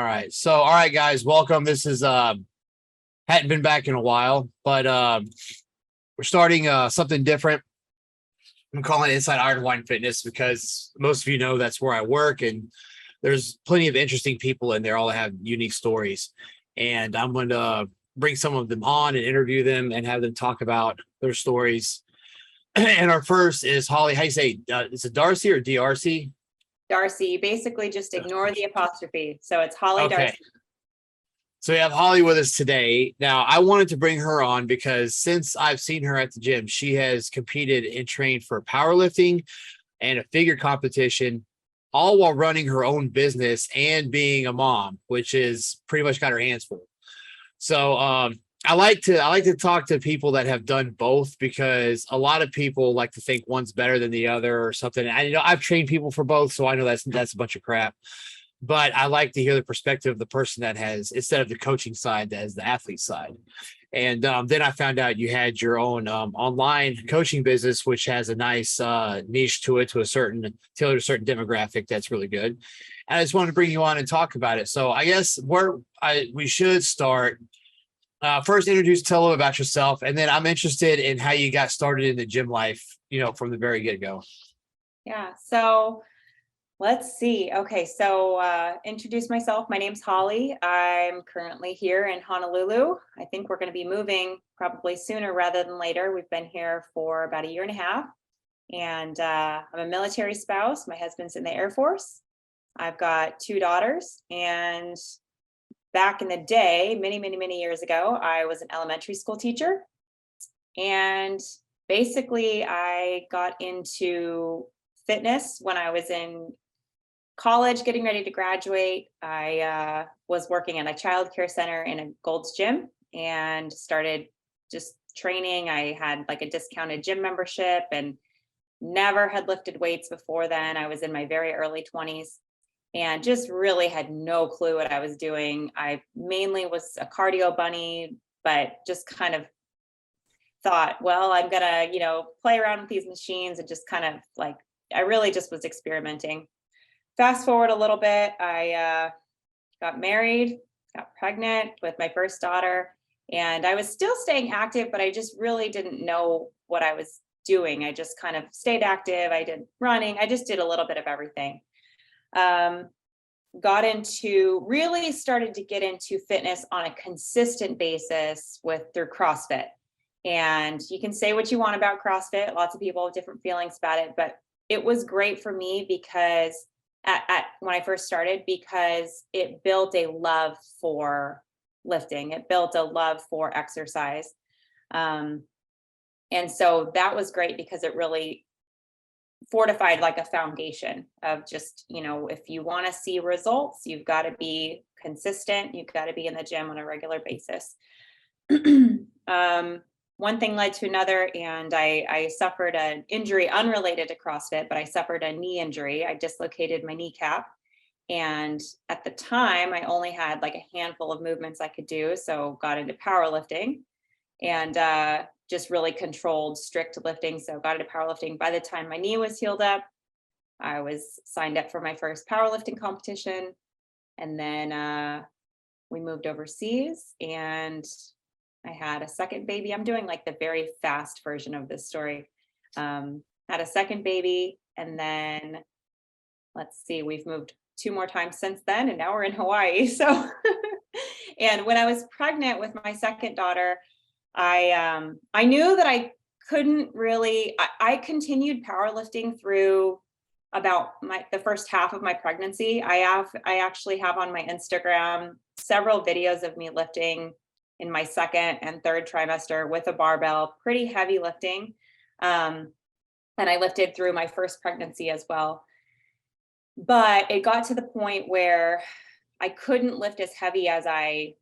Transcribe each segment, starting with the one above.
right. So, all right, guys, welcome. This is hadn't been back in a while, but we're starting something different. I'm calling it Inside Iron Hawaiian Fitness because most of you know that's where I work, and there's plenty of interesting people in there, all have unique stories. And I'm going to bring some of them on and interview them and have them talk about their stories. And our first is Holly. How do you say? Is it Darcy or DRC? Darcy. You basically just ignore the apostrophe. So it's Holly Okay. Darcy. So we have Holly with us today. Now, I wanted to bring her on because since I've seen her at the gym, she has competed and trained for powerlifting and a figure competition, all while running her own business and being a mom, which is pretty much got her hands full. So I like to talk to people that have done both, because a lot of people like to think one's better than the other or something. I've trained people for both, so I know that's a bunch of crap. But I like to hear the perspective of the person that has, instead of the coaching side, that has the athlete side. And then I found out you had your own online coaching business, which has a nice niche to it, tailored to a certain demographic. That's really good. And I just wanted to bring you on and talk about it. So I guess we should start. First, tell them about yourself, and then I'm interested in how you got started in the gym life, from the very get-go. Yeah. So let's see. Okay. So introduce myself. My name's Holly. I'm currently here in Honolulu. I think we're going to be moving probably sooner rather than later. We've been here for about 1.5 years. And I'm a military spouse. My husband's in the Air Force. I've got 2 daughters. And back in the day, many years ago, I was an elementary school teacher. And basically, I got into fitness when I was in college, getting ready to graduate. I was working at a childcare center in a Gold's Gym and started just training. I had like a discounted gym membership and never had lifted weights before then. I was in my very early 20s and just really had no clue what I was doing. I mainly was a cardio bunny, but just kind of thought, well, I'm gonna, play around with these machines, and just kind of like, I really just was experimenting. Fast forward a little bit, I got married, got pregnant with my first daughter, and I was still staying active, but I just really didn't know what I was doing. I just kind of stayed active. I did running. I just did a little bit of everything. Started to get into fitness on a consistent basis through CrossFit. And you can say what you want about CrossFit. Lots of people have different feelings about it, but it was great for me because when I first started, because it built a love for lifting. It built a love for exercise. And so that was great because it really fortified like a foundation of just, if you want to see results, you've got to be consistent. You've got to be in the gym on a regular basis. One thing led to another, and I suffered an injury unrelated to CrossFit, but I suffered a knee injury. I dislocated my kneecap. And at the time, I only had like a handful of movements I could do. So got into powerlifting and just really controlled strict lifting. So got into powerlifting. By the time my knee was healed up, I was signed up for my first powerlifting competition. And then we moved overseas and I had a second baby. I'm doing like the very fast version of this story. Had a second baby, and then let's see, we've moved 2 more times since then, and now we're in Hawaii. So, and when I was pregnant with my second daughter, I knew that I couldn't really. I continued powerlifting through about the first half of my pregnancy. I actually have on my Instagram several videos of me lifting in my second and third trimester with a barbell, pretty heavy lifting. And I lifted through my first pregnancy as well. But it got to the point where I couldn't lift as heavy as I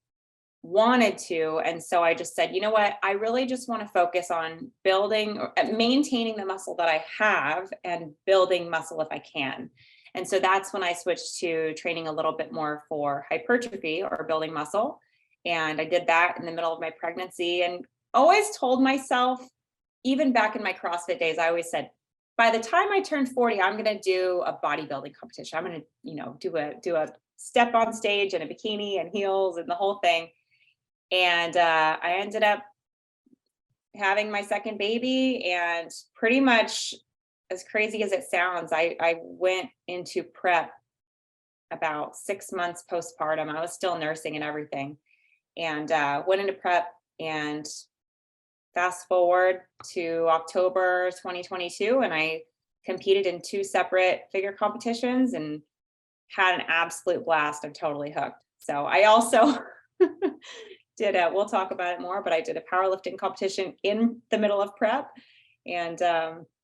wanted to. And so I just said, you know what, I really just want to focus on building or maintaining the muscle that I have and building muscle if I can. And so that's when I switched to training a little bit more for hypertrophy or building muscle. And I did that in the middle of my pregnancy and always told myself, even back in my CrossFit days, I always said, by the time I turn 40, I'm going to do a bodybuilding competition. I'm going to, do a step on stage in a bikini and heels and the whole thing. And I ended up having my second baby, and pretty much, as crazy as it sounds, I went into prep about 6 months postpartum. I was still nursing and everything, and went into prep, and fast forward to October 2022, and I competed in 2 separate figure competitions and had an absolute blast. I'm totally hooked. So I also we'll talk about it more, but I did a powerlifting competition in the middle of prep. And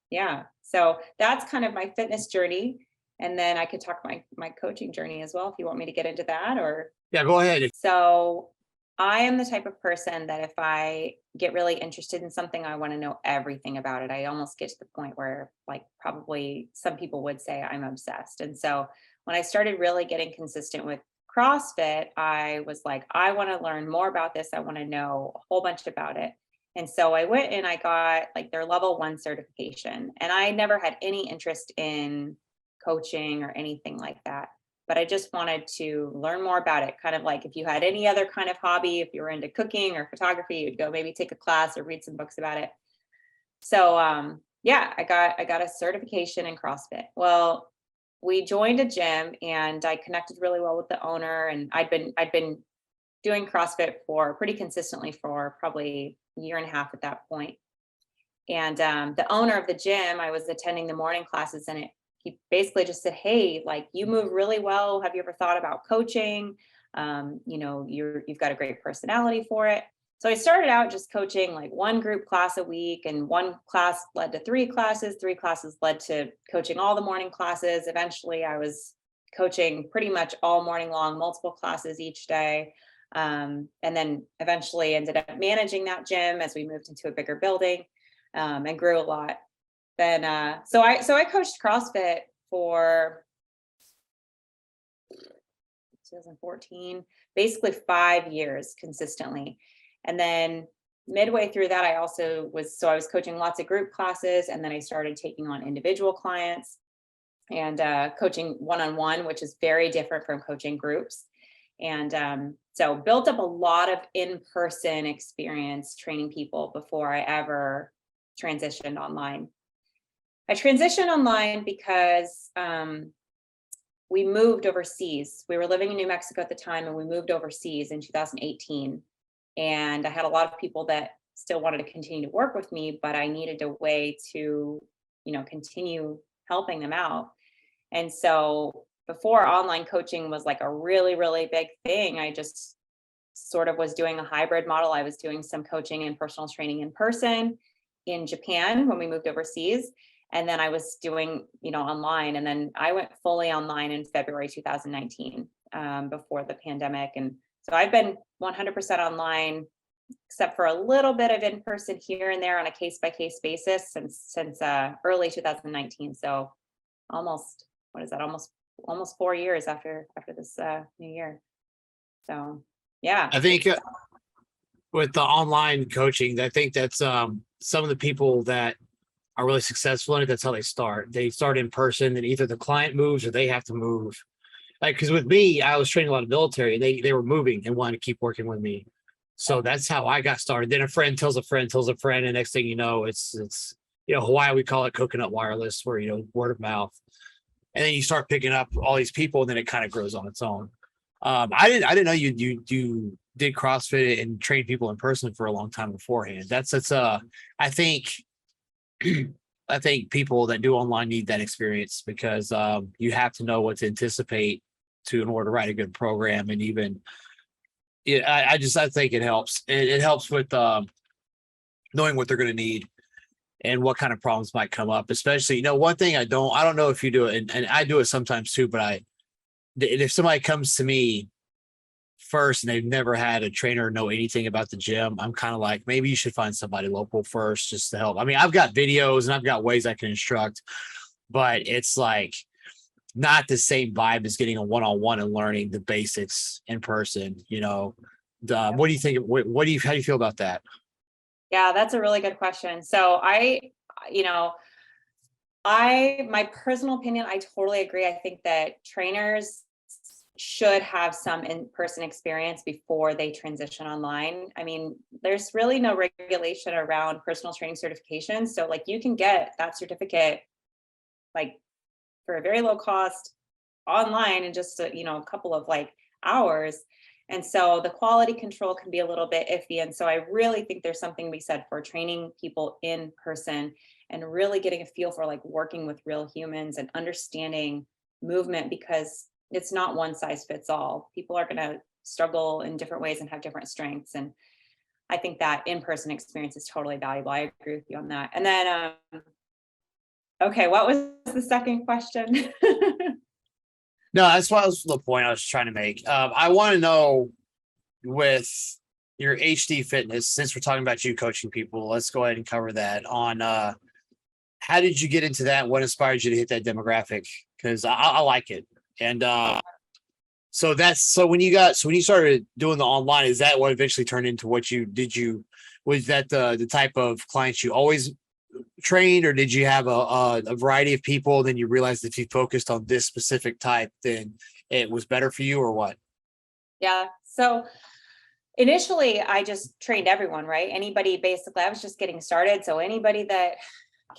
yeah, so that's kind of my fitness journey. And then I could talk my coaching journey as well, if you want me to get into that. Or Yeah, go ahead. So I am the type of person that if I get really interested in something, I want to know everything about it. I almost get to the point where, like, probably some people would say I'm obsessed. And so when I started really getting consistent with CrossFit, I was like, I want to learn more about this. I want to know a whole bunch about it. And so I went and I got like their level 1 certification. And I never had any interest in coaching or anything like that, but I just wanted to learn more about it. Kind of like if you had any other kind of hobby, if you were into cooking or photography, you'd go maybe take a class or read some books about it. So yeah, I got a certification in CrossFit. Well, we joined a gym, and I connected really well with the owner, and I'd been doing CrossFit for pretty consistently for probably a year and a half at that point. And the owner of the gym, I was attending the morning classes, and he basically just said, "Hey, like, you move really well. Have you ever thought about coaching? You've got a great personality for it." So I started out just coaching like 1 group class a week, and 1 class led to 3 classes. 3 classes led to coaching all the morning classes. Eventually, I was coaching pretty much all morning long, multiple classes each day. And then eventually ended up managing that gym as we moved into a bigger building, and grew a lot. Then, so I coached CrossFit for 2014, basically 5 years consistently. And then midway through that, I was coaching lots of group classes, and then I started taking on individual clients and coaching one-on-one, which is very different from coaching groups. And so built up a lot of in-person experience training people before I ever transitioned online. I transitioned online because we moved overseas. We were living in New Mexico at the time, and we moved overseas in 2018. And I had a lot of people that still wanted to continue to work with me, but I needed a way to, continue helping them out. And so before online coaching was like a really, really big thing, I just sort of was doing a hybrid model. I was doing some coaching and personal training in person in Japan when we moved overseas. And then I was doing, online. And then I went fully online in February 2019, before the pandemic. And so I've been 100% online, except for a little bit of in-person here and there on a case-by-case basis since early 2019. So almost 4 years after this new year. So yeah. I think with the online coaching, I think that's some of the people that are really successful in it. That's how they start. They start in person, and either the client moves or they have to move. Like, because with me, I was training a lot of military, and they were moving and wanted to keep working with me. So that's how I got started. Then a friend tells a friend tells a friend, and next thing you know, it's Hawaii, we call it coconut wireless, where word of mouth. And then you start picking up all these people, and then it kind of grows on its own. I didn't know you did CrossFit and trained people in person for a long time beforehand. That's I think people that do online need that experience, because you have to know what to anticipate in order to write a good program. And even I think it helps. It helps with knowing what they're going to need and what kind of problems might come up. Especially, one thing I don't know if you do it, and I do it sometimes too, but if somebody comes to me first and they've never had a trainer know anything about the gym, I'm kind of like, maybe you should find somebody local first just to help. I mean, I've got videos and I've got ways I can instruct, but it's like not the same vibe as getting a one-on-one and learning the basics in person. What do you think? How do you feel about that? Yeah, that's a really good question. So My personal opinion, I totally agree. I think that trainers should have some in-person experience before they transition online. I mean, there's really no regulation around personal training certifications. So like you can get that certificate like for a very low cost online in just a couple of like hours. And so the quality control can be a little bit iffy. And so I really think there's something to be said for training people in person and really getting a feel for like working with real humans and understanding movement, because it's not one size fits all. People are going to struggle in different ways and have different strengths. And I think that in-person experience is totally valuable. I agree with you on that. And then, okay, what was the second question? No, that's what was the point I was trying to make. I want to know with your HD fitness, since we're talking about you coaching people, let's go ahead and cover that on how did you get into that? What inspired you to hit that demographic? Because I like it. And so when you started doing the online, is that what eventually turned into what was that the type of clients you always trained, or did you have a variety of people? Then you realized if you focused on this specific type, then it was better for you, or what? Yeah. So initially, I just trained everyone, right? Anybody, basically, I was just getting started. So anybody that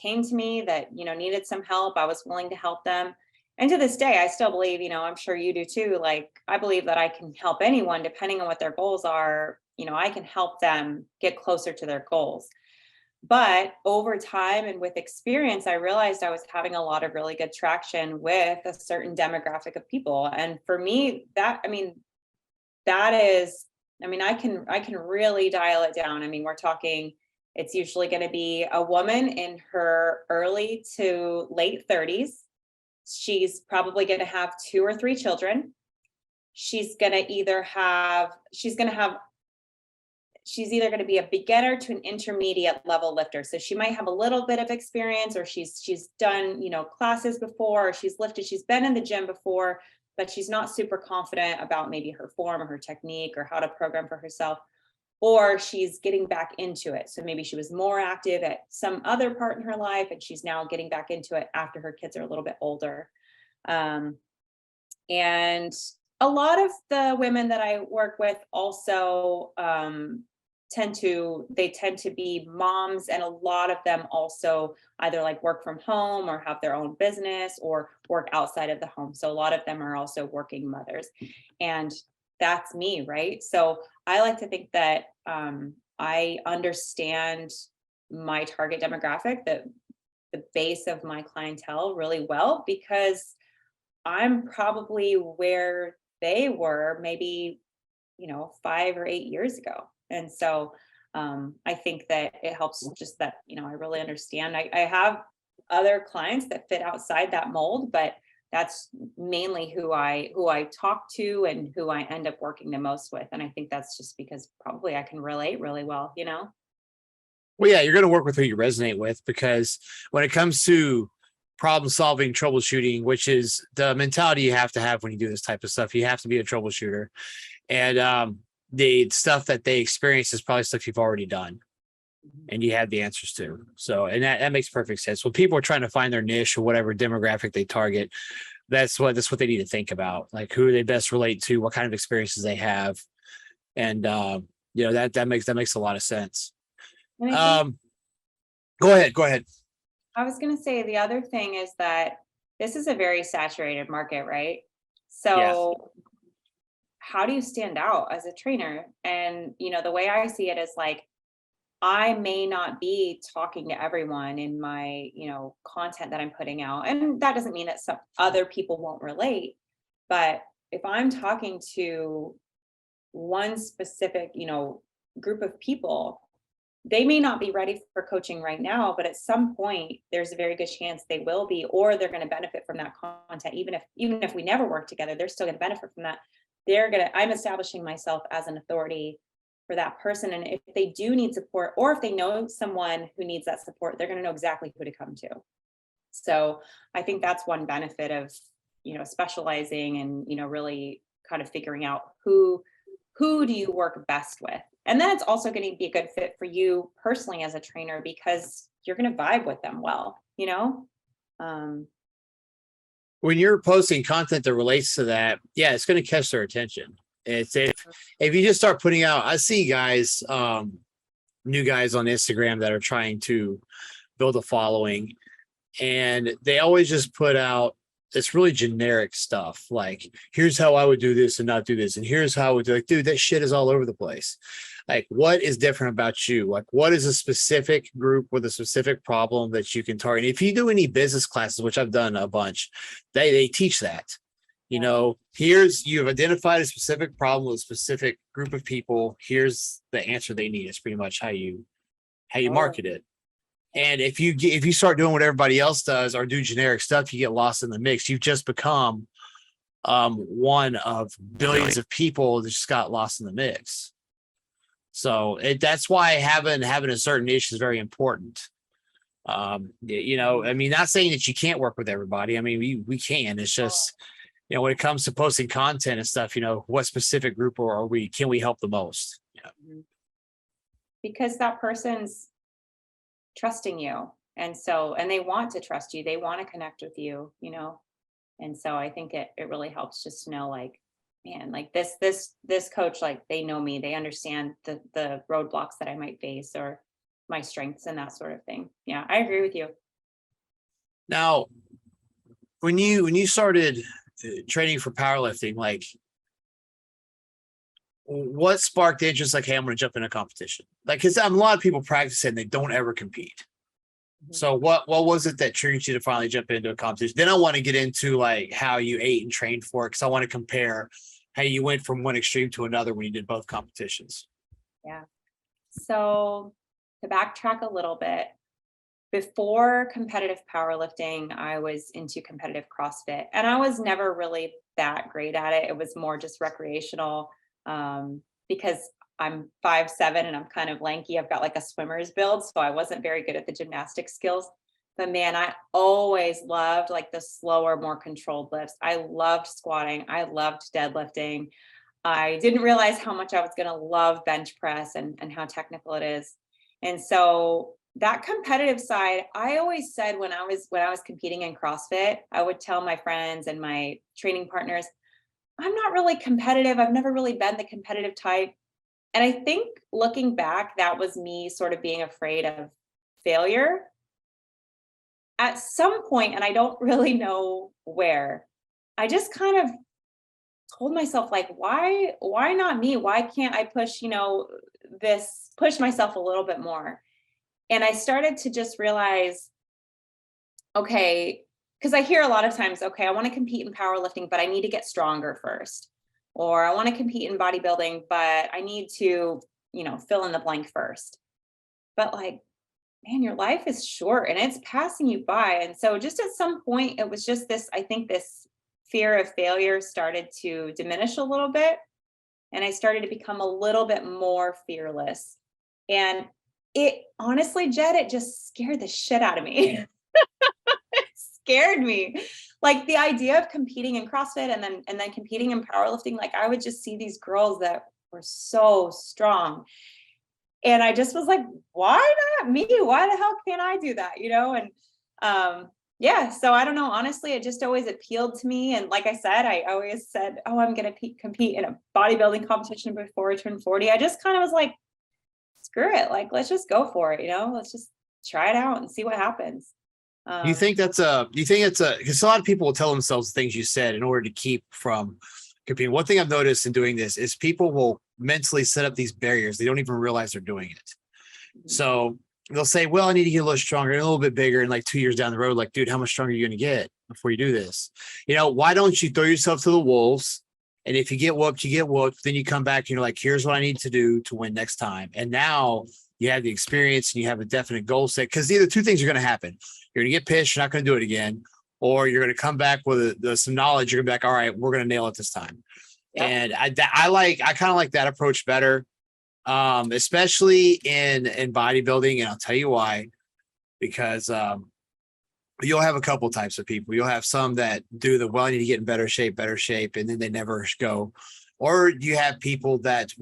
came to me that, needed some help, I was willing to help them. And to this day, I still believe, I'm sure you do too. Like, I believe that I can help anyone depending on what their goals are. I can help them get closer to their goals. But over time and with experience, I realized I was having a lot of really good traction with a certain demographic of people. And for me, that is, I can really dial it down. I mean, we're talking, it's usually going to be a woman in her early to late 30s. She's probably going to have 2 or 3 children. She's either going to be a beginner to an intermediate level lifter. So she might have a little bit of experience, or she's done, classes before, or she's been in the gym before, but she's not super confident about maybe her form or her technique or how to program for herself, or she's getting back into it. So maybe she was more active at some other part in her life and she's now getting back into it after her kids are a little bit older. And a lot of the women that I work with also tend to be moms, and a lot of them also either like work from home or have their own business or work outside of the home. So a lot of them are also working mothers, and that's me, right? So I like to think that I understand my target demographic, the base of my clientele really well, because I'm probably where they were maybe 5 or 8 years ago. And so I think that it helps just that, I really understand. I have other clients that fit outside that mold, but that's mainly who I talk to and who I end up working the most with. And I think that's just because probably I can relate really well. Well, yeah, you're going to work with who you resonate with, because when it comes to problem solving, troubleshooting, which is the mentality you have to have when you do this type of stuff, you have to be a troubleshooter. And the stuff that they experience is probably stuff you've already done and you have the answers to. So, and that makes perfect sense. When people are trying to find their niche or whatever demographic they target, that's what they need to think about. Like, who they best relate to, what kind of experiences they have. And that makes a lot of sense. And I think Go ahead. I was going to say the other thing is that this is a very saturated market, right? Yeah. So how do you stand out as a trainer? And, the way I see it is like, I may not be talking to everyone in my, content that I'm putting out. And that doesn't mean that some other people won't relate. But if I'm talking to one specific, group of people, they may not be ready for coaching right now, but at some point there's a very good chance they will be, or they're going to benefit from that content. Even if we never work together, they're still going to benefit from that. I'm establishing myself as an authority for that person. And if they do need support, or if they know someone who needs that support, they're going to know exactly who to come to. So I think that's one benefit of, specializing and, really kind of figuring out who do you work best with. And then it's also going to be a good fit for you personally as a trainer, because you're going to vibe with them well. When you're posting content that relates to that, yeah, it's going to catch their attention. It's if you just start putting out, I see guys, new guys on Instagram that are trying to build a following, and they always just put out this really generic stuff like, here's how I would do this and not do this, and here's how I would do it. Dude, that shit is all over the place. Like, what is different about you? Like, what is a specific group with a specific problem that you can target? If you do any business classes, which I've done a bunch, they teach that. You know, you've identified a specific problem with a specific group of people. Here's the answer they need. It's pretty much how you market it. And if you start doing what everybody else does or do generic stuff, you get lost in the mix. You've just become one of billions of people that just got lost in the mix. So that's why having a certain niche is very important. You know, I mean, not saying that you can't work with everybody. I mean, we can. It's just, you know, when it comes to posting content and stuff, you know, what specific group can we help the most? Yeah. Because that person's trusting you. And they want to trust you. They want to connect with you, you know? And so I think it really helps just to know, like, man, like this coach, like, they know me, they understand the roadblocks that I might face or my strengths and that sort of thing. Yeah, I agree with you. Now, when you started training for powerlifting, like, what sparked the interest? Like, hey, I'm going to jump in a competition. Like, because a lot of people practice it and they don't ever compete. Mm-hmm. So what was it that triggered you to finally jump into a competition? Then I want to get into like how you ate and trained for it, because I want to compare how you went from one extreme to another when you did both competitions. Yeah. So to backtrack a little bit, before competitive powerlifting, I was into competitive CrossFit, and I was never really that great at it. It was more just recreational, because I'm 5'7" and I'm kind of lanky. I've got like a swimmer's build, so I wasn't very good at the gymnastic skills. But man, I always loved like the slower, more controlled lifts. I loved squatting. I loved deadlifting. I didn't realize how much I was going to love bench press and how technical it is. And so that competitive side, I always said when I was competing in CrossFit, I would tell my friends and my training partners, I'm not really competitive. I've never really been the competitive type. And I think looking back, that was me sort of being afraid of failure at some point, and I don't really know where. I just kind of told myself, like, why not me? Why can't I push, push myself a little bit more? And I started to just realize, okay, because I hear a lot of times, okay, I want to compete in powerlifting, but I need to get stronger first. Or I want to compete in bodybuilding, but I need to, fill in the blank first. But like, man, your life is short and it's passing you by. And so just at some point, it was just this, I think this fear of failure started to diminish a little bit. And I started to become a little bit more fearless. And it honestly, Jed, it just scared the shit out of me. It scared me. Like the idea of competing in CrossFit and then competing in powerlifting, like I would just see these girls that were so strong. And I just was like, why not me? Why the hell can't I do that? And yeah, so I don't know. Honestly, it just always appealed to me. And like I said, I always said, oh, I'm going to compete in a bodybuilding competition before I turn 40. I just kind of was like, screw it. Like, let's just go for it. Let's just try it out and see what happens. Do you think because a lot of people will tell themselves the things you said in order to keep from competing. One thing I've noticed in doing this is people will mentally set up these barriers. They don't even realize they're doing it. Mm-hmm. So they'll say, well, I need to get a little stronger, a little bit bigger. And like 2 years down the road, like, dude, how much stronger are you going to get before you do this? Why don't you throw yourself to the wolves? And if you get whooped, you get whooped. Then you come back and you're like, here's what I need to do to win next time. And now you have the experience and you have a definite goal set. Because either two things are going to happen. You're going to get pissed. You're not going to do it again. Or you're going to come back with some knowledge. You're going to be like, all right, we're going to nail it this time. Yep. And I kind of like that approach better, especially in bodybuilding. And I'll tell you why, because you'll have a couple types of people. You'll have some that do I need to get in better shape, and then they never go. Or you have people that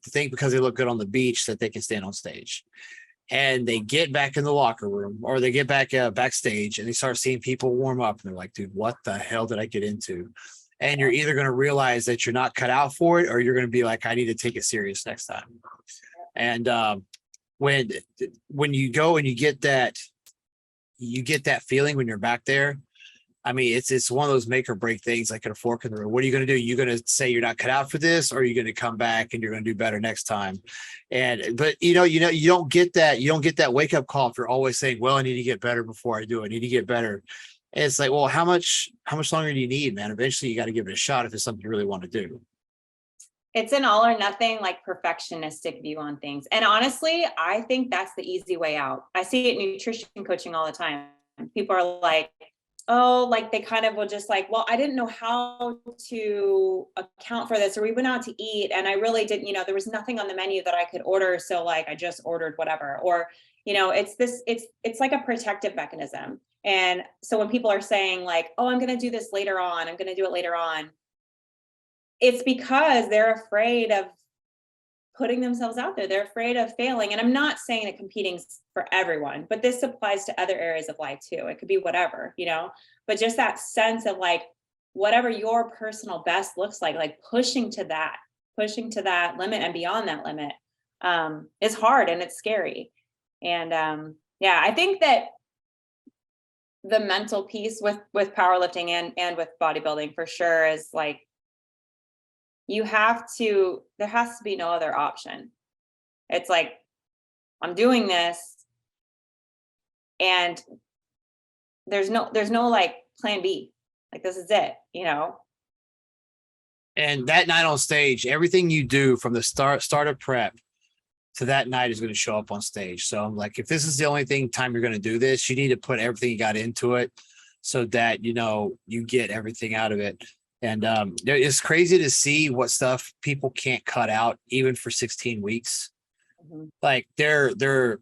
think because they look good on the beach that they can stand on stage. and they get back in the locker room or they get back backstage and they start seeing people warm up and they're like, dude, what the hell did I get into? And you're either going to realize that you're not cut out for it, or you're going to be like, I need to take it serious next time. And when you go and you get that feeling when you're back there. I mean, it's one of those make or break things, like a fork in the road. What are you going to do? You're going to say you're not cut out for this, or are you going to come back and you're going to do better next time? But you don't get that wake up call if you're always saying, well, I need to get better before I do it. I need to get better. And it's like, well, how much longer do you need, man? Eventually you got to give it a shot if it's something you really want to do. It's an all or nothing, like, perfectionistic view on things. And honestly, I think that's the easy way out. I see it in nutrition coaching all the time. People are like, oh, like, they kind of will just like, well, I didn't know how to account for this, or we went out to eat and I really didn't, there was nothing on the menu that I could order. So like, I just ordered whatever, or, it's like a protective mechanism. And so when people are saying like, oh, I'm going to do this later on, I'm going to do it later on, it's because they're afraid of putting themselves out there. They're afraid of failing. And I'm not saying that competing's for everyone, but this applies to other areas of life too. It could be whatever, but just that sense of like, whatever your personal best looks like pushing to that limit and beyond that limit, is hard and it's scary. And I think that the mental piece with powerlifting and with bodybuilding for sure is like, there has to be no other option. It's like, I'm doing this and there's no like plan B. Like, this is it, And that night on stage, everything you do from the start of prep to that night is going to show up on stage. So I'm like, if this is the only time you're going to do this, you need to put everything you got into it so that, you get everything out of it. And it's crazy to see what stuff people can't cut out, even for 16 weeks. Mm-hmm. Like they're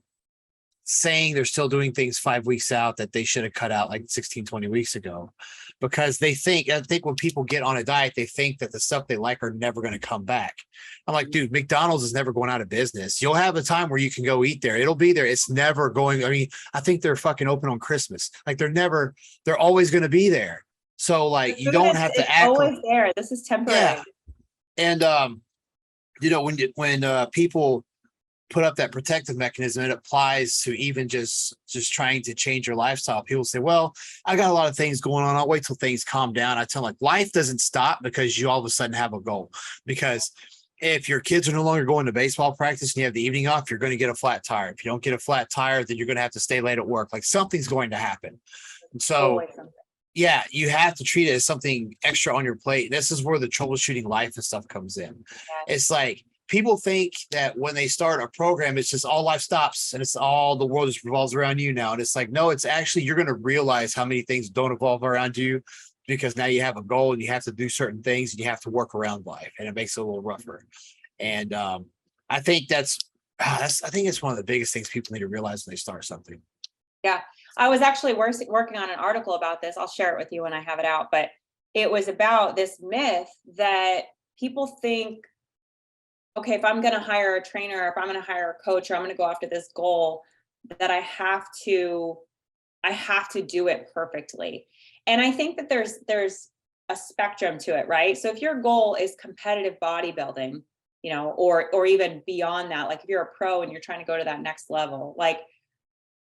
saying they're still doing things 5 weeks out that they should have cut out like 16, 20 weeks ago, because I think when people get on a diet, they think that the stuff they like are never going to come back. I'm like, dude, McDonald's is never going out of business. You'll have a time where you can go eat there. It'll be there. It's never going. I mean, I think they're fucking open on Christmas. Like they're always going to be there. So like, you don't have to act always there. This is temporary. Yeah. And when people put up that protective mechanism, it applies to even just trying to change your lifestyle. People say, well, I got a lot of things going on. I'll wait till things calm down. I tell them, like, life doesn't stop because you all of a sudden have a goal. Because if your kids are no longer going to baseball practice and you have the evening off, you're going to get a flat tire. If you don't get a flat tire, then you're going to have to stay late at work. Like, something's going to happen. And so yeah, you have to treat it as something extra on your plate. This is where the troubleshooting life and stuff comes in. Yeah. It's like, people think that when they start a program, it's just all life stops and it's all the world just revolves around you now. And it's like, no, it's actually, you're going to realize how many things don't evolve around you, because now you have a goal and you have to do certain things and you have to work around life, and it makes it a little rougher. And I think I think it's one of the biggest things people need to realize when they start something. Yeah. I was actually working on an article about this. I'll share it with you when I have it out, but it was about this myth that people think, okay, if I'm going to hire a trainer, if I'm going to hire a coach, or I'm going to go after this goal, that I have to do it perfectly. And I think that there's a spectrum to it, right? So if your goal is competitive bodybuilding, or even beyond that, like if you're a pro and you're trying to go to that next level, like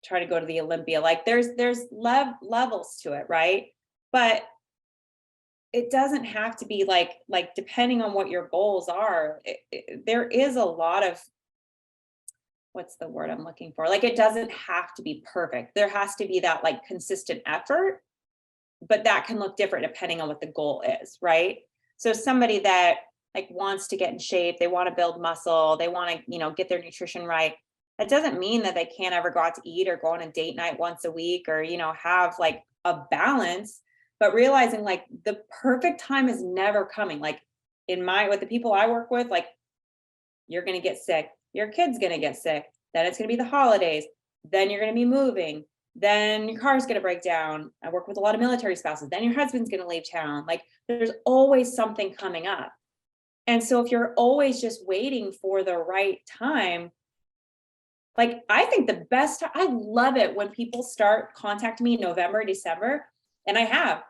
try to go to the Olympia, like there's levels to it, right? But it doesn't have to be like depending on what your goals are, there is a lot of, what's the word I'm looking for? Like, it doesn't have to be perfect. There has to be that like consistent effort, but that can look different depending on what the goal is, right? So somebody that like wants to get in shape, they want to build muscle, they want to, get their nutrition right. That doesn't mean that they can't ever go out to eat or go on a date night once a week, or, have like a balance, but realizing like the perfect time is never coming. Like with the people I work with, like, you're going to get sick, your kid's going to get sick, then it's going to be the holidays, then you're going to be moving, then your car's going to break down. I work with a lot of military spouses, then your husband's going to leave town. Like, there's always something coming up. And so if you're always just waiting for the right time, Like, I think the best, I love it when people start contacting me in November, December, and I have,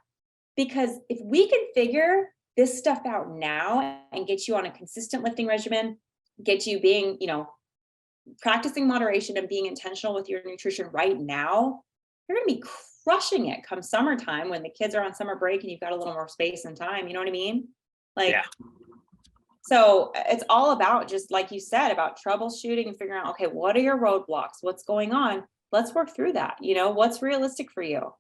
because if we can figure this stuff out now and get you on a consistent lifting regimen, get you being, practicing moderation and being intentional with your nutrition right now, you're going to be crushing it come summertime when the kids are on summer break and you've got a little more space and time. You know what I mean? Like, Yeah. so it's all about, just like you said, about troubleshooting and figuring out, okay, what are your roadblocks? What's going on? Let's work through that. What's realistic for you?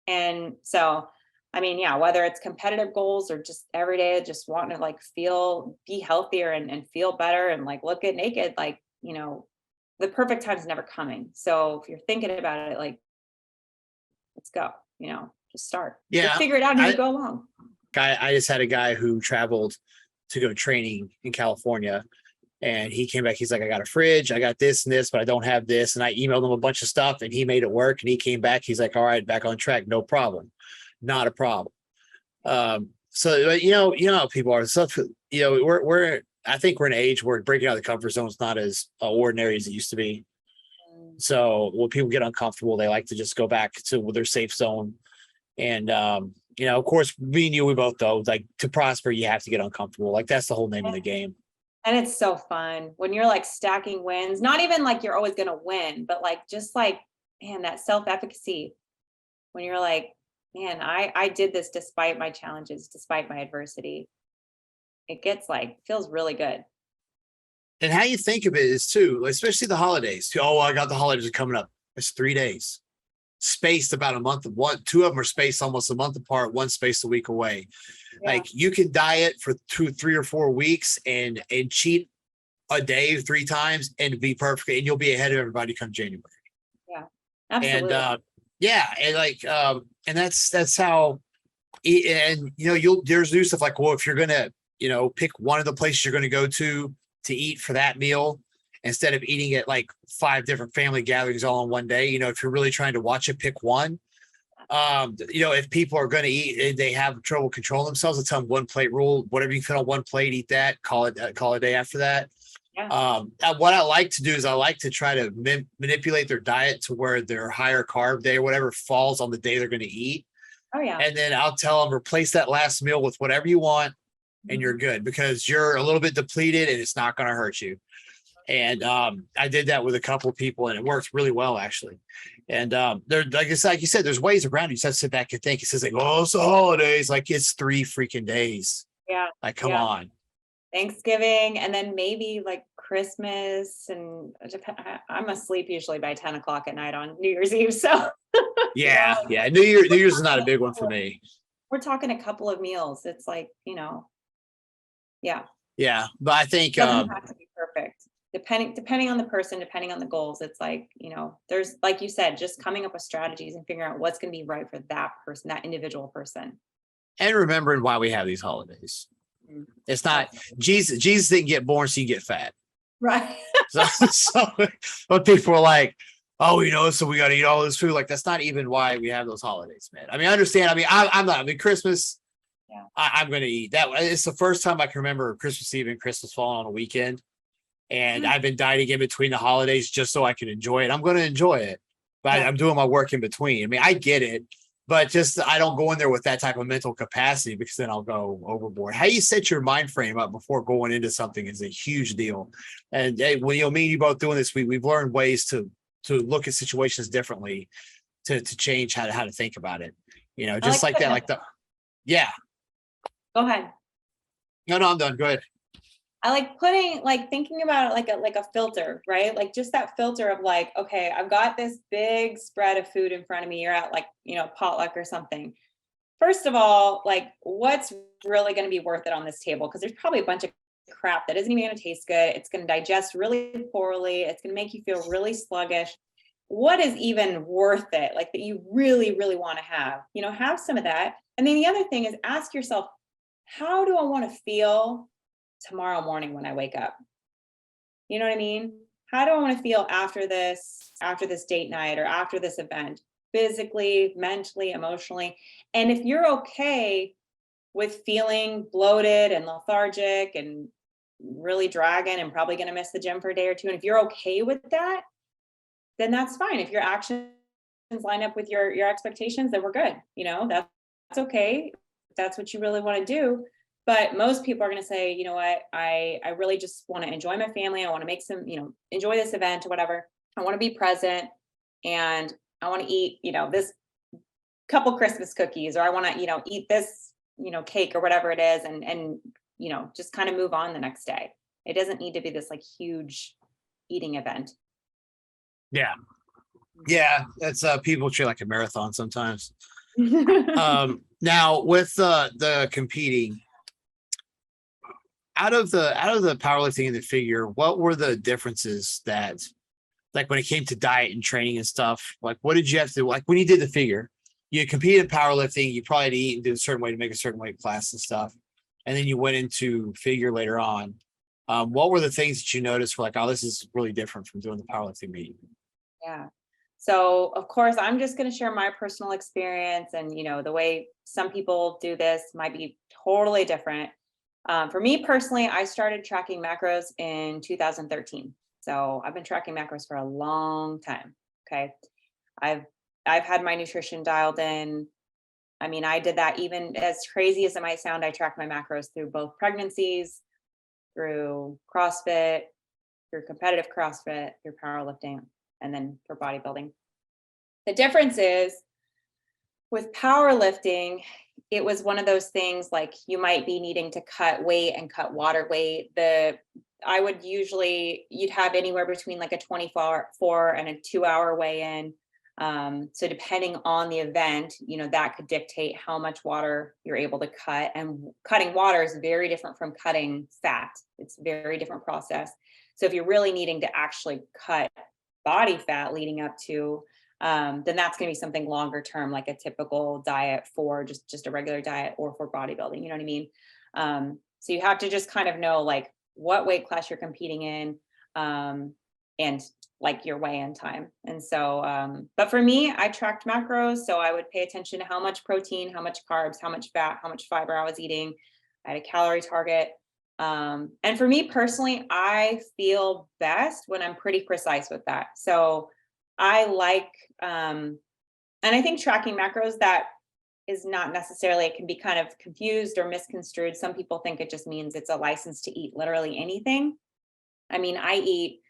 And so, I mean, yeah, whether it's competitive goals or just every day, just wanting to like be healthier and feel better and like look good naked, like, the perfect time is never coming. So if you're thinking about it, like, let's go, just start. You'll Yeah. figure it out as you I, go along. I just had a guy who traveled to go training in California, and he came back. He's like, I got a fridge, I got this and this, but I don't have this. And I emailed him a bunch of stuff and he made it work. And he came back. He's like, all right, back on track. No problem. Not a problem. So, how people are. So, I think we're in an age where breaking out of the comfort zone is not as ordinary as it used to be. So when people get uncomfortable, they like to just go back to their safe zone. And, of course, me and you, we both know, like, to prosper, you have to get uncomfortable. Like, that's the whole name of the game. And it's so fun when you're like stacking wins, not even like you're always going to win, but like, just like, man, that self-efficacy when you're like, man, I did this despite my challenges, despite my adversity. It gets like, feels really good. And how you think of it is too, especially the holidays. Oh, I got the holidays coming up. It's 3 days. Spaced about a month. Two of them are spaced almost a month apart, one spaced a week away. Yeah. Like, you can diet for 2, 3, or 4 weeks and cheat a day 3 times and be perfect, and you'll be ahead of everybody come January. Yeah, absolutely. And and that's how. And there's new stuff like, well, if you're gonna pick one of the places you're gonna go to eat for that meal, instead of eating at like 5 different family gatherings all in one day, if you're really trying to watch it, pick one. If people are going to eat and they have trouble controlling themselves, it's on 1 plate rule. Whatever you fit on 1 plate, eat that, call it a day after that. Yeah. What I like to do is I like to try to manipulate their diet to where their higher carb day or whatever falls on the day they're going to eat. Oh yeah. And then I'll tell them, replace that last meal with whatever you want and you're good, because you're a little bit depleted and it's not going to hurt you. And I did that with a couple of people and it worked really well, actually. And there, like you said, there's ways around it. You just have to sit back and think. It says like, oh, it's the holidays. Like, it's 3 freaking days. Yeah. Like, come on. Thanksgiving, and then maybe like Christmas, and I'm asleep usually by 10 o'clock at night on New Year's Eve. So yeah. New Year's is not a big one for me. We're talking a couple of meals. It's like, yeah. Yeah. But I think It doesn't have to be perfect. Depending on the person, depending on the goals, it's like, there's, like you said, just coming up with strategies and figuring out what's going to be right for that person, that individual person. And remembering why we have these holidays. It's not Jesus didn't get born so you get fat. Right. so but people are like, oh, so we got to eat all this food. Like, that's not even why we have those holidays, man. I mean, I understand. I mean, I'm not. I mean, Christmas, yeah. I'm going to eat that. It's the first time I can remember Christmas Eve and Christmas falling on a weekend. And I've been dieting in between the holidays just so I can enjoy it. I'm going to enjoy it, but I'm doing my work in between. I mean, I get it, but just, I don't go in there with that type of mental capacity, because then I'll go overboard. How you set your mind frame up before going into something is a huge deal. And hey, when me and you both doing this, we've learned ways to look at situations differently, to change how to think about it. Just like that, yeah. Go ahead. No, I'm done. Go ahead. I like thinking about it like a filter, right? Like, just that filter of like, okay, I've got this big spread of food in front of me. You're at like, potluck or something. First of all, like, what's really going to be worth it on this table? Because there's probably a bunch of crap that isn't even going to taste good. It's going to digest really poorly. It's going to make you feel really sluggish. What is even worth it? Like, that you really, really want to have some of that. And then the other thing is, ask yourself, how do I want to feel tomorrow morning when I wake up? You know what I mean? How do I want to feel after this date night or after this event, physically, mentally, emotionally? And if you're okay with feeling bloated and lethargic and really dragging and probably going to miss the gym for a day or two. And if you're okay with that, then that's fine. If your actions line up with your expectations, then we're good. That's okay. If that's what you really want to do. But most people are going to say, you know what, I really just want to enjoy my family. I want to make some, enjoy this event or whatever. I want to be present, and I want to eat, this couple Christmas cookies, or I want to, eat this, cake or whatever it is, and just kind of move on the next day. It doesn't need to be this like huge eating event. Yeah. Yeah. That's people treat it like a marathon sometimes. Now with the competing, out of the powerlifting and the figure, what were the differences that, like, when it came to diet and training and stuff? Like, what did you have to do? Like, when you did the figure, you competed in powerlifting, you probably had to eat and do a certain way to make a certain weight class and stuff, and then you went into figure later on. What were the things that you noticed were like, oh, this is really different from doing the powerlifting meet? Yeah. So of course, I'm just going to share my personal experience, and the way some people do this might be totally different. For me personally, I started tracking macros in 2013. So I've been tracking macros for a long time. Okay. I've had my nutrition dialed in. I mean, I did that, even as crazy as it might sound. I tracked my macros through both pregnancies, through CrossFit, through competitive CrossFit, through powerlifting, and then for bodybuilding. The difference is, with powerlifting, it was one of those things like you might be needing to cut weight and cut water weight. You'd have anywhere between like a 24 and a 2-hour weigh-in. So depending on the event, that could dictate how much water you're able to cut. And cutting water is very different from cutting fat. It's a very different process. So if you're really needing to actually cut body fat leading up to, then that's going to be something longer term, like a typical diet for just a regular diet, or for bodybuilding. You know what I mean? So you have to just kind of know like what weight class you're competing in, and like your weigh-in time. And so, but for me, I tracked macros. So I would pay attention to how much protein, how much carbs, how much fat, how much fiber I was eating. I had a calorie target. And for me personally, I feel best when I'm pretty precise with that. So I like, and I think tracking macros, that is not necessarily, it can be kind of confused or misconstrued. Some people think it just means it's a license to eat literally anything. I mean, I eat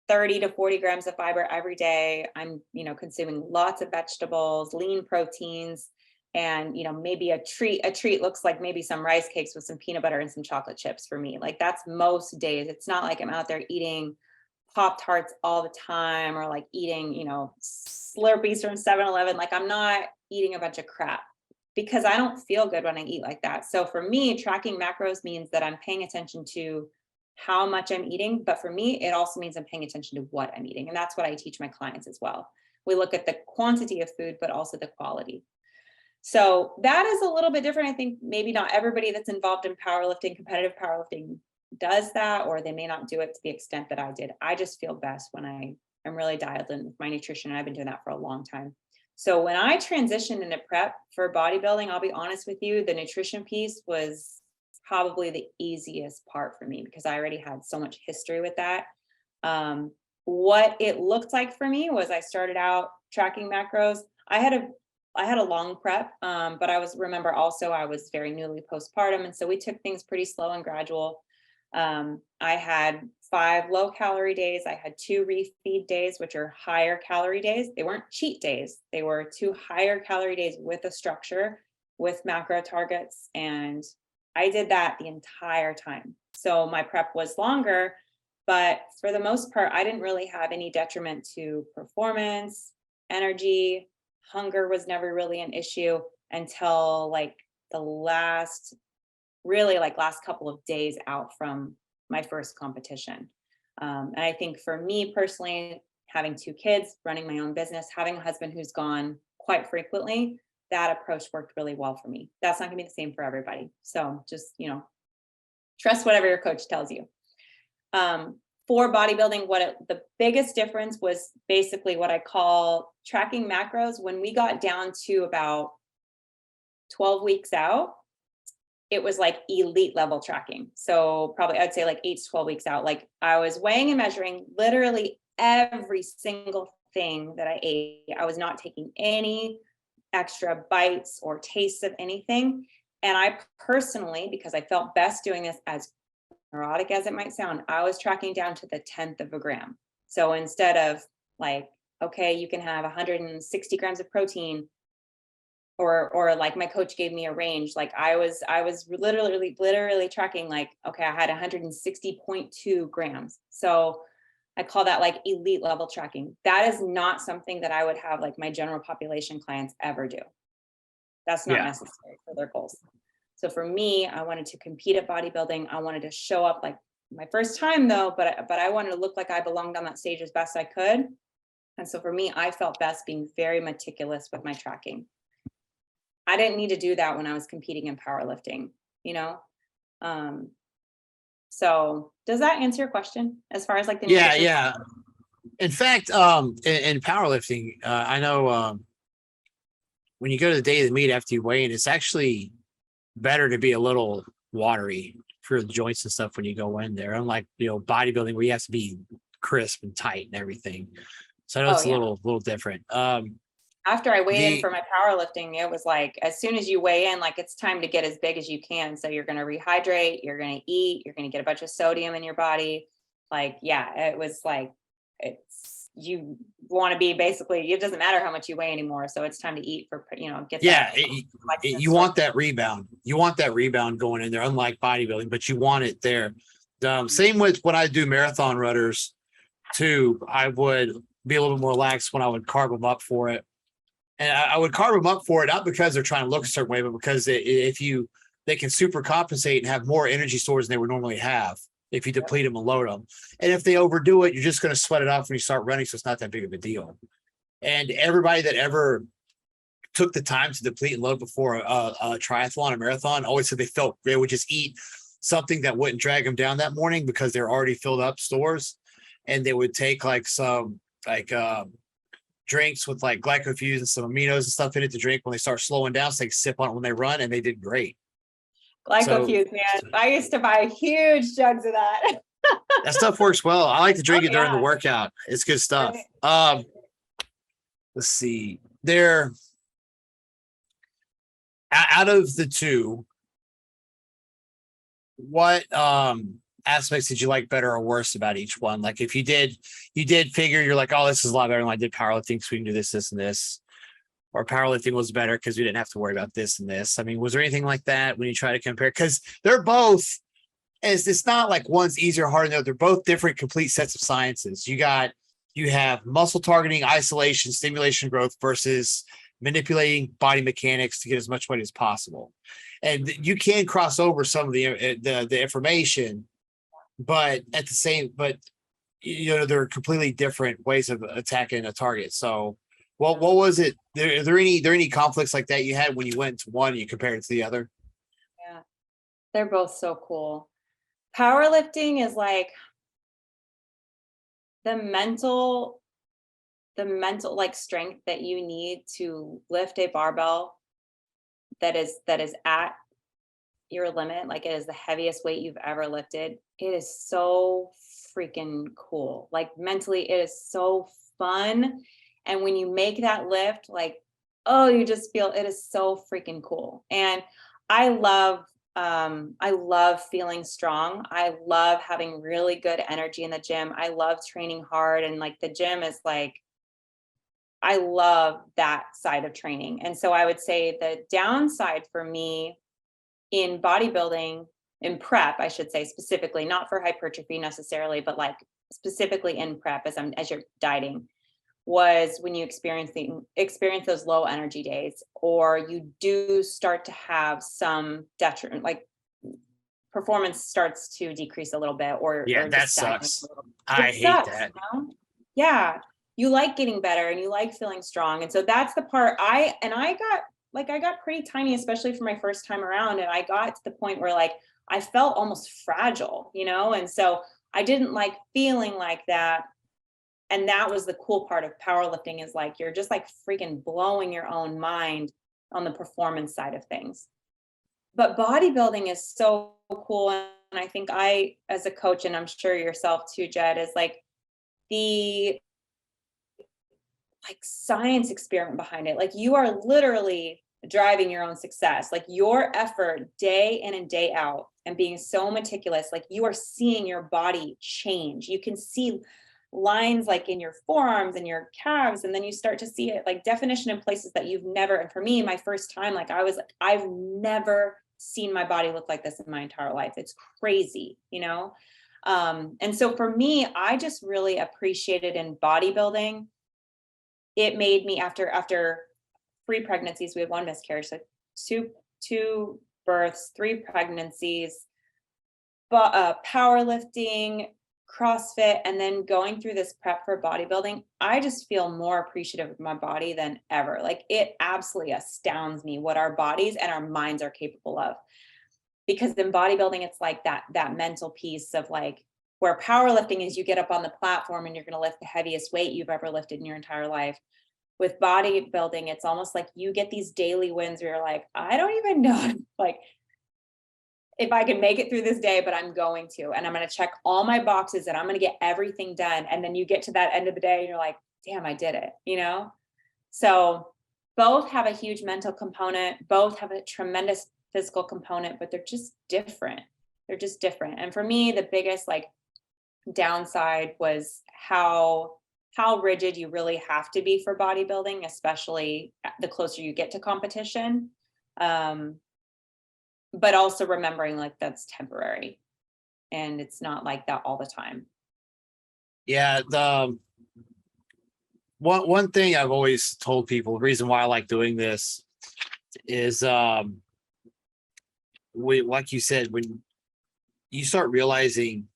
30 to 40 grams of fiber every day. I'm, consuming lots of vegetables, lean proteins, and, maybe a treat looks like maybe some rice cakes with some peanut butter and some chocolate chips for me. Like, that's most days. It's not like I'm out there eating Pop-Tarts all the time, or like eating, Slurpees from 7-Eleven. Like, I'm not eating a bunch of crap, because I don't feel good when I eat like that. So for me, tracking macros means that I'm paying attention to how much I'm eating. But for me, it also means I'm paying attention to what I'm eating. And that's what I teach my clients as well. We look at the quantity of food, but also the quality. So that is a little bit different. I think maybe not everybody that's involved in powerlifting, competitive powerlifting, does that, or they may not do it to the extent that I did. I just feel best when I am really dialed in with my nutrition. And I've been doing that for a long time. So when I transitioned into prep for bodybuilding, I'll be honest with you, the nutrition piece was probably the easiest part for me, because I already had so much history with that. What it looked like for me was, I started out tracking macros. I had a long prep, but I was very newly postpartum. And so we took things pretty slow and gradual. I had 5 low calorie days. I had 2 refeed days, which are higher calorie days. They weren't cheat days. They were 2 higher calorie days with a structure, with macro targets. And I did that the entire time. So my prep was longer, but for the most part, I didn't really have any detriment to performance, energy. Hunger was never really an issue until like the last couple of days out from my first competition. And I think for me personally, having 2 kids, running my own business, having a husband who's gone quite frequently, that approach worked really well for me. That's not gonna be the same for everybody. So just, trust whatever your coach tells you. For bodybuilding, the biggest difference was basically what I call tracking macros. When we got down to about 12 weeks out, it was like elite level tracking. So probably I'd say like 8 to 12 weeks out. Like I was weighing and measuring literally every single thing that I ate. I was not taking any extra bites or tastes of anything. And I personally, because I felt best doing this, as neurotic as it might sound, I was tracking down to the 10th of a gram. So instead of like, okay, you can have 160 grams of protein, or like my coach gave me a range, like I was literally tracking like, okay, I had 160.2 grams. So I call that like elite level tracking. That is not something that I would have like my general population clients ever do. That's not Yeah. necessary for their goals. So for me, I wanted to compete at bodybuilding. I wanted to show up like my first time though, but I wanted to look like I belonged on that stage as best I could. And so for me, I felt best being very meticulous with my tracking. I didn't need to do that when I was competing in powerlifting, you know? So does that answer your question as far as like the nutrition? Yeah. In fact, in powerlifting, I know when you go to the day of the meet after you weigh in, it's actually better to be a little watery for the joints and stuff when you go in there. Unlike, bodybuilding where you have to be crisp and tight and everything. So I know it's a little different. After I weighed in for my powerlifting, it was like, as soon as you weigh in, like it's time to get as big as you can. So you're going to rehydrate, you're going to eat, you're going to get a bunch of sodium in your body. Like, yeah, it was like, you want to be basically, it doesn't matter how much you weigh anymore. So it's time to eat for, get you want that rebound. You want that rebound going in there, unlike bodybuilding, but you want it there. Same with when I do marathon runners too. I would be a little more lax when I would carb them up for it. And I would carb them up for it, not because they're trying to look a certain way, but because they can super compensate and have more energy stores than they would normally have if you deplete them and load them. And if they overdo it, you're just going to sweat it off when you start running. So it's not that big of a deal. And everybody that ever took the time to deplete and load before a triathlon, a marathon, always said they would just eat something that wouldn't drag them down that morning because they're already filled up stores. And they would take like some drinks with like glycofuse and some aminos and stuff in it to drink when they start slowing down, so they sip on it when they run, and they did great. Glycofuse, man. I used to buy huge jugs of that. That stuff works well. I like to drink it during the workout. It's good stuff. Let's see. There, out of the two, what aspects did you like better or worse about each one? Like if you did figure you're like, oh, this is a lot better than I did powerlifting, so we can do this, and this, or powerlifting was better because we didn't have to worry about this and this. I mean, was there anything like that when you try to compare? Because they're both, it's not like one's easier or harder than the other. They're both different, complete sets of sciences. You have muscle targeting, isolation, stimulation, growth versus manipulating body mechanics to get as much weight as possible. And you can cross over some of the information, but they're completely different ways of attacking a target. So what was it? Are there any conflicts like that you had when you went to one and you compared it to the other? Yeah, they're both so cool. Powerlifting is like the mental like strength that you need to lift a barbell that is at your limit. Like it is the heaviest weight you've ever lifted. It is so freaking cool. Like mentally, it is so fun. And when you make that lift, like, oh, you just feel it is so freaking cool. And I love feeling strong. I love having really good energy in the gym. I love training hard. And like the gym is like, I love that side of training. And so I would say the downside for me in bodybuilding, in prep, I should say specifically, not for hypertrophy necessarily, but like specifically in prep as you're dieting, was when you experience those low energy days, or you do start to have some detriment, like performance starts to decrease a little bit, or that sucks. I hate that. You know? Yeah, you like getting better and you like feeling strong, and so that's the part I got pretty tiny, especially for my first time around, and I got to the point where like I felt almost fragile, and so I didn't like feeling like that. And that was the cool part of powerlifting, is like, you're just like freaking blowing your own mind on the performance side of things. but bodybuilding is so cool. And I think I, as a coach, and I'm sure yourself too, Jed, is like the like science experiment behind it. Like you are literally driving your own success. Like your effort day in and day out and being so meticulous, like you are seeing your body change. You can see lines like in your forearms and your calves, and then you start to see it like definition in places that you've never. And for me, my first time, like I was like, I've never seen my body look like this in my entire life. It's crazy, you know? And so for me, I just really appreciated in bodybuilding. It made me, after 3 pregnancies, we had 1 miscarriage, so two births, 3 pregnancies, but powerlifting, CrossFit, and then going through this prep for bodybuilding, I just feel more appreciative of my body than ever. Like it absolutely astounds me what our bodies and our minds are capable of. Because in bodybuilding, it's like that mental piece of like, where powerlifting is you get up on the platform and you're going to lift the heaviest weight you've ever lifted in your entire life. With bodybuilding, it's almost like you get these daily wins where you're like, I don't even know like if I can make it through this day, but I'm going to, and I'm going to check all my boxes and I'm going to get everything done. And then you get to that end of the day and you're like, damn, I did it, you know? So both have a huge mental component, both have a tremendous physical component, but they're just different. They're just different. And for me, the biggest like downside was how rigid you really have to be for bodybuilding, especially the closer you get to competition. But also remembering like that's temporary and it's not like that all the time. Yeah, the one thing I've always told people, the reason why I like doing this is like you said, when you start realizing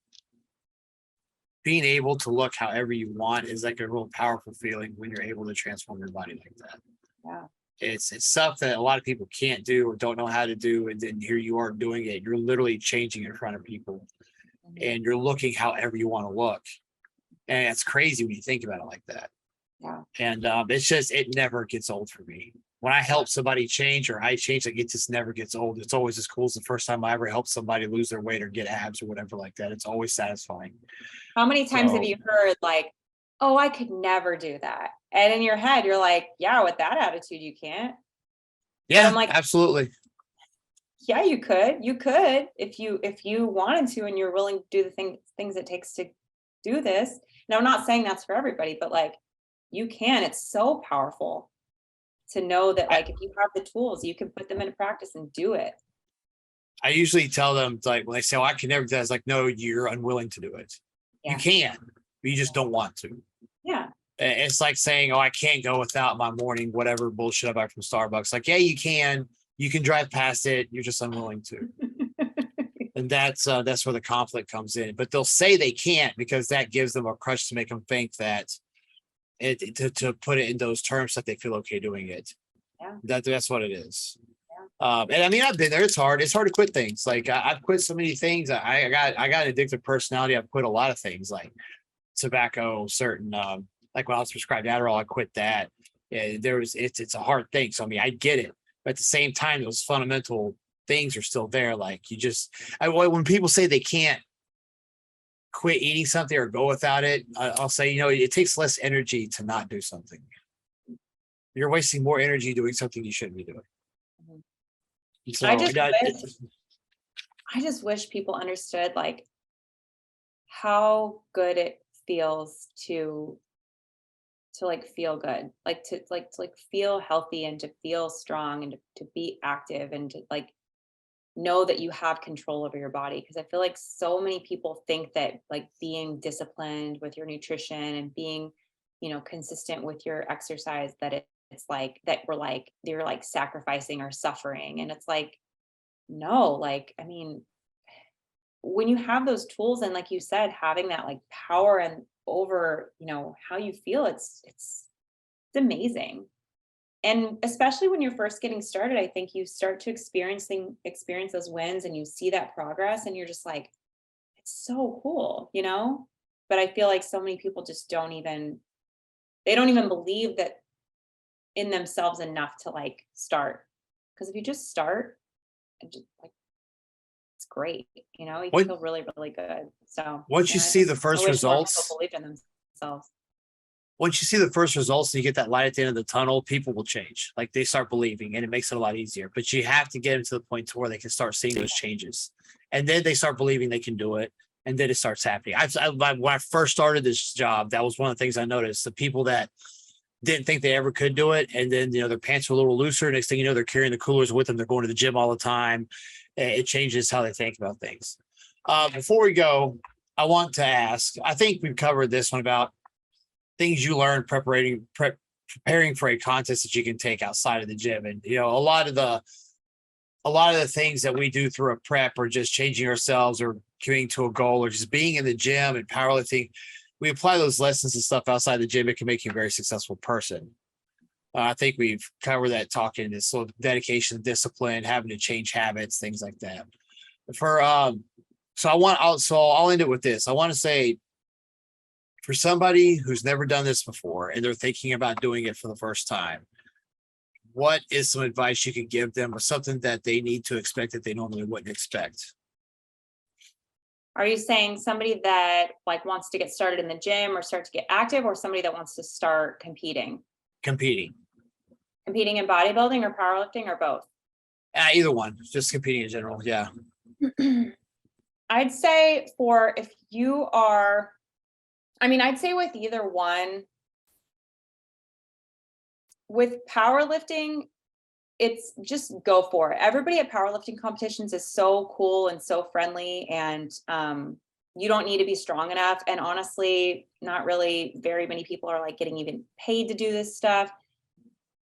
being able to look however you want is like a real powerful feeling when you're able to transform your body like that. Yeah. It's stuff that a lot of people can't do or don't know how to do, and then here you are doing it. You're literally changing in front of people, and you're looking however you want to look, and it's crazy when you think about it like that. Yeah. And it's just, it never gets old for me. When I help somebody change or I change, like it just never gets old. It's always as cool as the first time I ever helped somebody lose their weight or get abs or whatever like that. It's always satisfying. How many times have So you heard like, oh, I could never do that? And in your head, you're like, yeah, with that attitude, you can't. But yeah, I'm like, absolutely. yeah, you could. You could if you wanted to and you're willing to do the things it takes to do this. Now, I'm not saying that's for everybody, but like you can. It's so powerful to know that I, like if you have the tools, you can put them into practice and do it. I usually tell them, like, when they say, oh, I can never do that, it's like, no, you're unwilling to do it. You Yeah. can, but you just don't want to. Yeah. It's like saying, oh, I can't go without my morning, whatever bullshit I buy from Starbucks. Like, yeah, you can drive past it. You're just unwilling to. And that's where the conflict comes in. But they'll say they can't because that gives them a crutch to make them think that to put it in those terms that they feel okay doing it. Yeah. That's what it is. Yeah. And I mean, I've been there. It's hard. It's hard to quit things. Like I've quit so many things. I got an addictive personality. I've quit a lot of things like tobacco, certain like when I was prescribed Adderall, I quit that. Yeah, it's a hard thing. So I mean, I get it. But at the same time, those fundamental things are still there. Like you just when people say they can't quit eating something or go without it, I'll say, it takes less energy to not do something. You're wasting more energy doing something you shouldn't be doing. Mhm. So I just wish people understood like how good it feels to like feel good, like to feel healthy and to feel strong and to be active and to like know that you have control over your body. Because I feel like so many people think that like being disciplined with your nutrition and being, consistent with your exercise, that it's like that they're like sacrificing or suffering. And it's like, no, like, I mean, when you have those tools and like you said, having that like power and over, how you feel, it's amazing. And especially when you're first getting started, I think you start to experience those wins and you see that progress and you're just like, it's so cool. But I feel like so many people just they don't even believe that in themselves enough to like start. Because if you just start, like, it's great. You know, you What, feel really, really good. So once you yeah, see the I first wish more people results, believed in themselves. once you see the first results and you get that light at the end of the tunnel, people will change. Like they start believing, and it makes it a lot easier. But you have to get them to the point to where they can start seeing those changes, and then they start believing they can do it, and then it starts happening. When I first started this job, that was one of the things I noticed. The people that didn't think they ever could do it, and then their pants were a little looser. Next thing you know, they're carrying the coolers with them. They're going to the gym all the time. It changes how they think about things. Before we go, I want to ask. I think we've covered this one about things you learn preparing for a contest that you can take outside of the gym. And a lot of the things that we do through a prep or just changing ourselves or getting to a goal or just being in the gym and powerlifting, we apply those lessons and stuff outside the gym. It can make you a very successful person. I think we've covered that talking this sort of dedication, discipline, having to change habits, things like that. I'll end it with this. I want to say, for somebody who's never done this before and they're thinking about doing it for the first time, what is some advice you could give them or something that they need to expect that they normally wouldn't expect? Are you saying somebody that like wants to get started in the gym or start to get active, or somebody that wants to start competing? Competing. Competing in bodybuilding or powerlifting or both? Either one, just competing in general. Yeah. I'd say if you are, I'd say with either one. With powerlifting, it's just go for it. Everybody at powerlifting competitions is so cool and so friendly, and you don't need to be strong enough. And honestly, not really very many people are like getting even paid to do this stuff.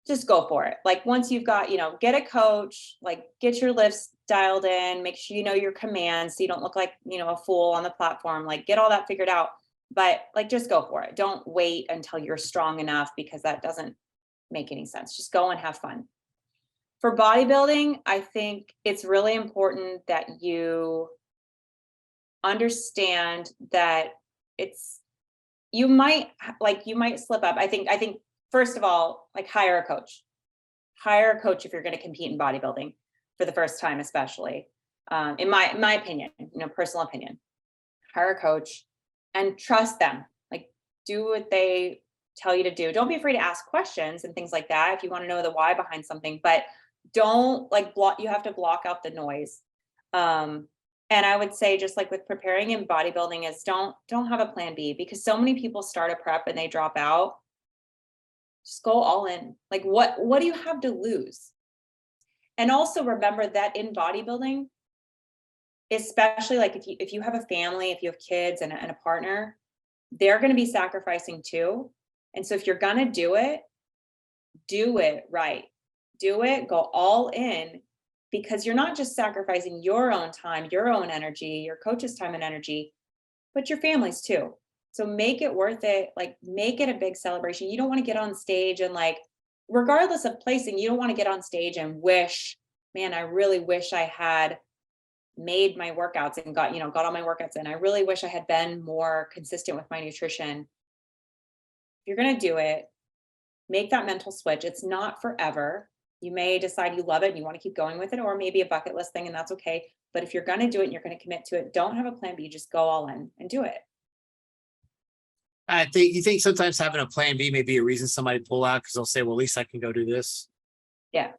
Just go for it. Like once you've got, get a coach, like get your lifts dialed in, make sure you know your commands so you don't look like, a fool on the platform, like get all that figured out. But like just go for it. Don't wait until you're strong enough, because that doesn't make any sense. Just go and have fun. For bodybuilding, I think it's really important that you understand that you might slip up. I think first of all, like hire a coach. Hire a coach if you're going to compete in bodybuilding for the first time, especially. In my opinion, personal opinion. Hire a coach and trust them. Like do what they tell you to do. Don't be afraid to ask questions and things like that if you want to know the why behind something, but don't you have to block out the noise. And I would say, just like with preparing in bodybuilding, is don't have a plan B, because so many people start a prep and they drop out. Just go all in. Like what do you have to lose? And also remember that in bodybuilding, especially like if you have a family, if you have kids and a partner, they're going to be sacrificing too. And so if you're going to do it right. Do it, go all in, because you're not just sacrificing your own time, your own energy, your coach's time and energy, but your family's too. So make it worth it. Like make it a big celebration. You don't want to get on stage and like, regardless of placing, you don't want to get on stage and wish, man, I really wish I had made my workouts and got all my workouts in. I really wish I had been more consistent with my nutrition. If you're going to do it, make that mental switch. It's not forever. You may decide you love it and you want to keep going with it, or maybe a bucket list thing, and that's okay. But if you're going to do it and you're going to commit to it, don't have a plan B, just go all in and do it. You think sometimes having a plan B may be a reason somebody pull out, because they'll say, well, at least I can go do this. Yeah.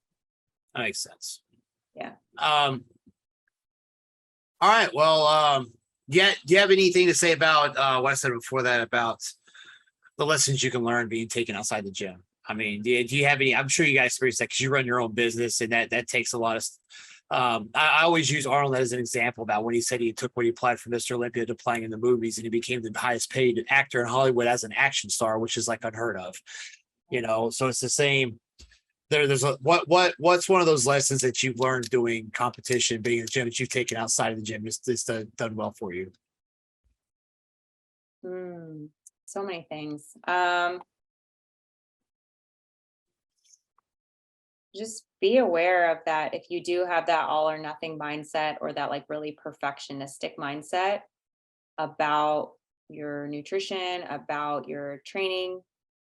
That makes sense. Yeah. All right. Well, do you have anything to say about what I said before that about the lessons you can learn being taken outside the gym? I mean, do you have any? I'm sure you guys experience that because you run your own business, and that takes a lot of. I always use Arnold as an example about when he said he took what he applied for Mr. Olympia to playing in the movies, and he became the highest paid actor in Hollywood as an action star, which is like unheard of. So it's the same. There's what's one of those lessons that you've learned doing competition, being in the gym, that you've taken outside of the gym is done well for you? So many things. Just be aware of that. If you do have that all or nothing mindset, or that like really perfectionistic mindset about your nutrition, about your training,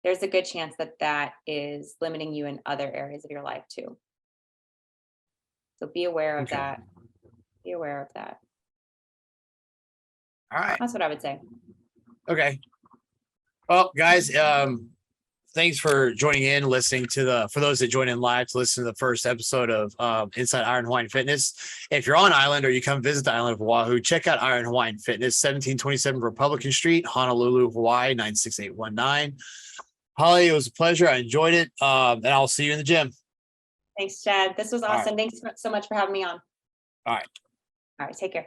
there's a good chance that is limiting you in other areas of your life too. So be aware of Okay. that. Be aware of that. All right. That's what I would say. Okay. Well, guys, thanks for joining in, listening to for those that join in live to listen to the first episode of Inside Iron Hawaiian Fitness. If you're on island or you come visit the island of Oahu, check out Iron Hawaiian Fitness, 1727 Republican Street, Honolulu, Hawaii, 96819. Holly, it was a pleasure. I enjoyed it. And I'll see you in the gym. Thanks, Chad. This was All right. awesome. Thanks so much for having me on. All right. All right. Take care.